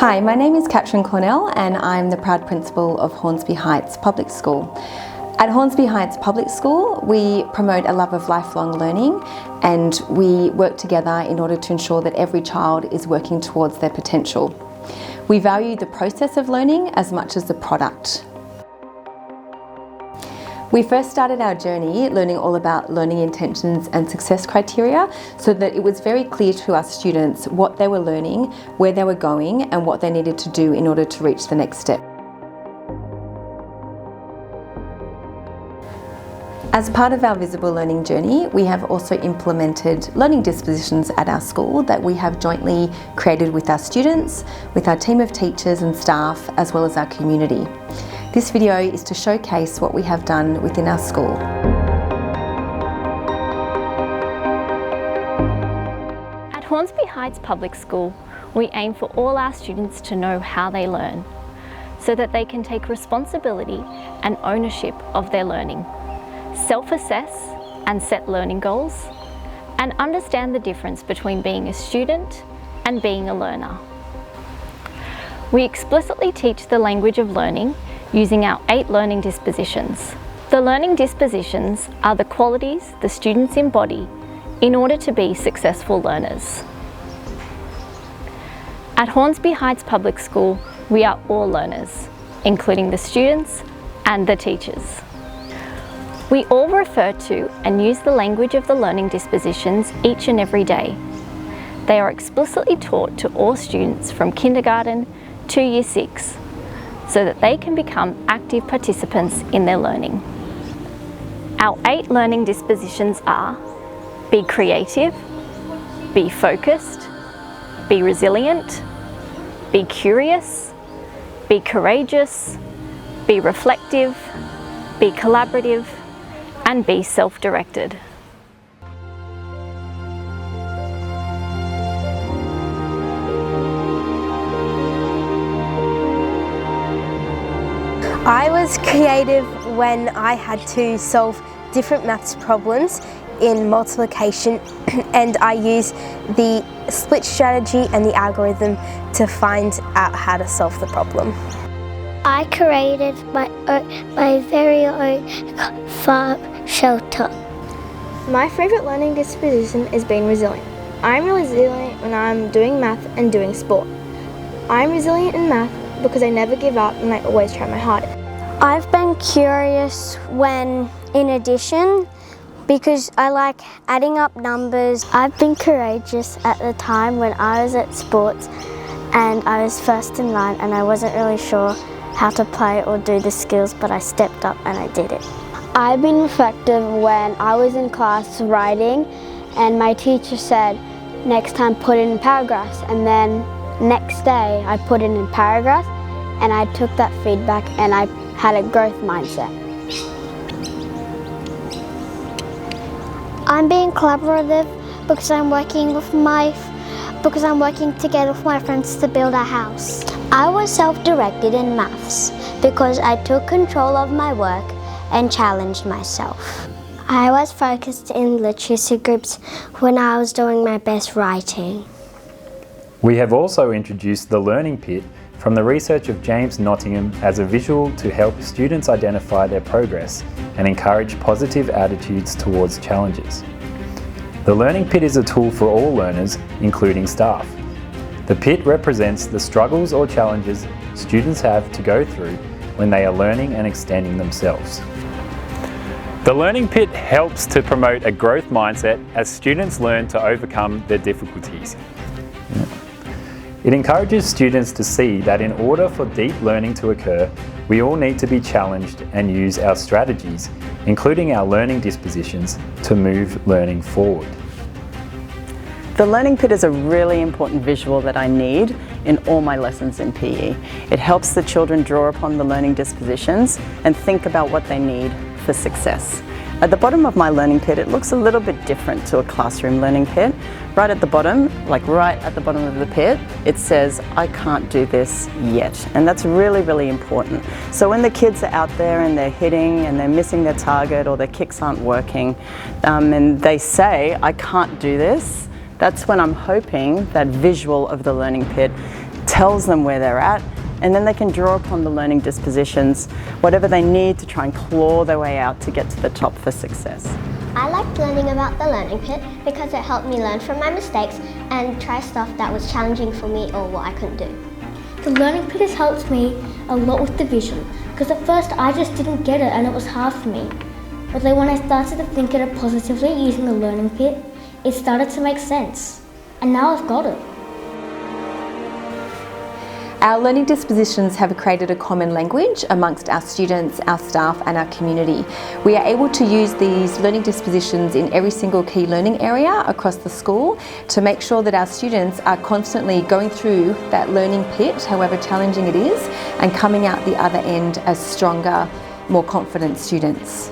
Hi, my name is Katrin Cornell and I'm the proud principal of Hornsby Heights Public School. At Hornsby Heights Public School, we promote a love of lifelong learning and we work together in order to ensure that every child is working towards their potential. We value the process of learning as much as the product. We first started our journey learning all about learning intentions and success criteria so that it was very clear to our students what they were learning, where they were going and what they needed to do in order to reach the next step. As part of our visible learning journey, we have also implemented learning dispositions at our school that we have jointly created with our students, with our team of teachers and staff, as well as our community. This video is to showcase what we have done within our school. At Hornsby Heights Public School, we aim for all our students to know how they learn, so that they can take responsibility and ownership of their learning, self-assess and set learning goals, and understand the difference between being a student and being a learner. We explicitly teach the language of learning using our 8 learning dispositions. The learning dispositions are the qualities the students embody in order to be successful learners. At Hornsby Heights Public School, we are all learners, including the students and the teachers. We all refer to and use the language of the learning dispositions each and every day. They are explicitly taught to all students from kindergarten to Year 6, so that they can become active participants in their learning. Our 8 learning dispositions are: be creative, be focused, be resilient, be curious, be courageous, be reflective, be collaborative, and be self-directed. I was creative when I had to solve different maths problems in multiplication and I used the split strategy and the algorithm to find out how to solve the problem. I created my very own farm shelter. My favourite learning disposition is being resilient. I'm resilient when I'm doing math and doing sport. I'm resilient in math because I never give up and I always try my hardest. I've been curious when in addition because I like adding up numbers. I've been courageous at the time when I was at sports and I was first in line and I wasn't really sure how to play or do the skills, but I stepped up and I did it. I've been reflective when I was in class writing and my teacher said, next time put it in paragraphs, and then next day I put it in paragraphs and I took that feedback and I had a growth mindset. I'm being collaborative because I'm working together with my friends to build a house. I was self-directed in maths because I took control of my work and challenged myself. I was focused in literacy groups when I was doing my best writing. We have also introduced the Learning Pit from the research of James Nottingham as a visual to help students identify their progress and encourage positive attitudes towards challenges. The Learning Pit is a tool for all learners, including staff. The pit represents the struggles or challenges students have to go through when they are learning and extending themselves. The Learning Pit helps to promote a growth mindset as students learn to overcome their difficulties. It encourages students to see that in order for deep learning to occur, we all need to be challenged and use our strategies, including our learning dispositions, to move learning forward. The Learning Pit is a really important visual that I need in all my lessons in PE. It helps the children draw upon the learning dispositions and think about what they need for success. At the bottom of my Learning Pit, it looks a little bit different to a classroom Learning Pit. Right at the bottom, like right at the bottom of the pit, it says, I can't do this yet. And that's really, really important. So when the kids are out there and they're hitting and they're missing their target or their kicks aren't working, and they say, I can't do this, that's when I'm hoping that visual of the Learning Pit tells them where they're at, and then they can draw upon the learning dispositions, whatever they need to try and claw their way out to get to the top for success. I liked learning about the learning pit because it helped me learn from my mistakes and try stuff that was challenging for me or what I couldn't do. The learning pit has helped me a lot with division, because at first I just didn't get it and it was hard for me. But then when I started to think of it positively using the learning pit, it started to make sense. And now I've got it. Our learning dispositions have created a common language amongst our students, our staff and our community. We are able to use these learning dispositions in every single key learning area across the school to make sure that our students are constantly going through that learning pit, however challenging it is, and coming out the other end as stronger, more confident students.